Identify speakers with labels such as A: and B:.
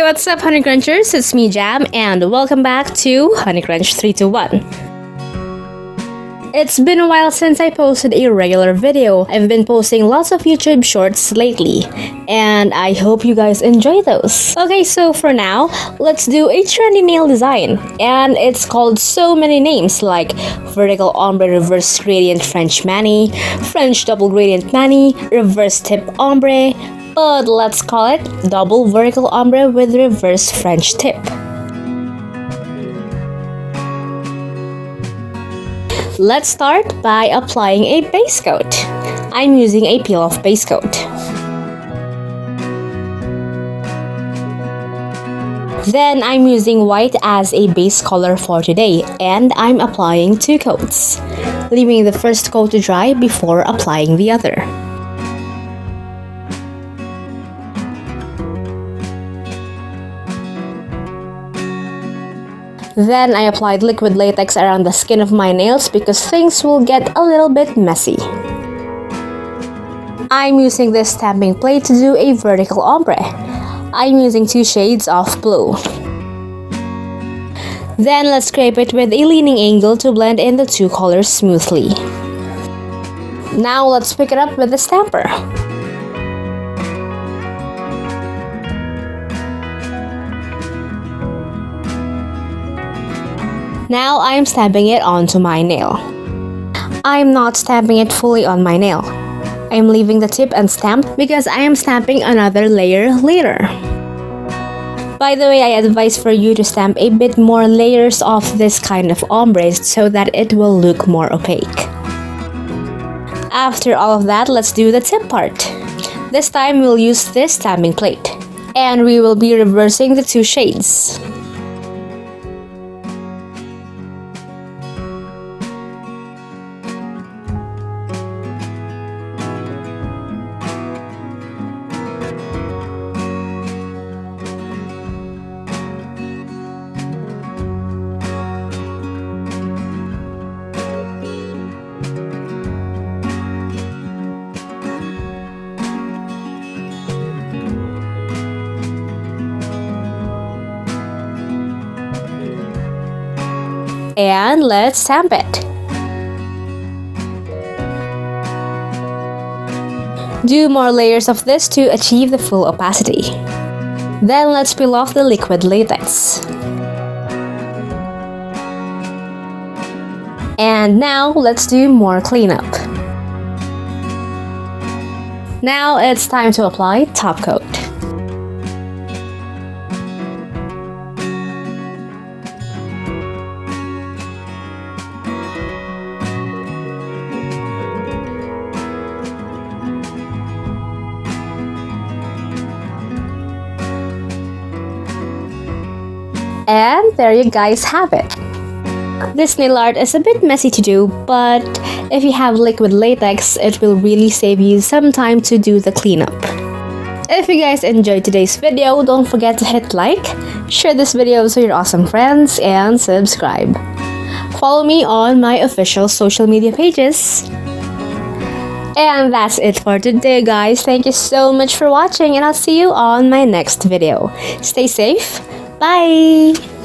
A: Hey, what's up, honeycrunchers? It's me, Jam, and welcome back to honeycrunch321. It's been a while since I posted a regular video. I've been posting lots of YouTube shorts lately, and I hope you guys enjoy those. Okay, so for now, let's do a trendy nail design, and it's called so many names like Vertical Ombre Reverse Gradient French Mani, French Double Gradient Mani, Reverse Tip Ombre, but let's call it Double Vertical Ombre with Reverse French Tip. Let's start by applying a base coat. I'm using a peel-off base coat. Then I'm using white as a base color for today, and I'm applying 2 coats, leaving the first coat to dry before applying the other. Then I applied liquid latex around the skin of my nails because things will get a little bit messy. I'm using this stamping plate to do a vertical ombre. I'm using 2 shades of blue. Then let's scrape it with a leaning angle to blend in the 2 colors smoothly. Now let's pick it up with the stamper. Now I'm stamping it onto my nail. I'm not stamping it fully on my nail. I'm leaving the tip unstamped because I am stamping another layer later. By the way, I advise for you to stamp a bit more layers of this kind of ombre so that it will look more opaque. After all of that, let's do the tip part. This time we'll use this stamping plate, and we will be reversing the 2 shades. And let's stamp it. Do more layers of this to achieve the full opacity. Then let's peel off the liquid latex. And now let's do more cleanup. Now it's time to apply top coat. And there you guys have it. This nail art is a bit messy to do, but if you have liquid latex, it will really save you some time to do the cleanup. If you guys enjoyed today's video, don't forget to hit like, share this video with your awesome friends, and subscribe. Follow me on my official social media pages. And that's it for today, guys. Thank you so much for watching, and I'll see you on my next video. Stay safe. Bye!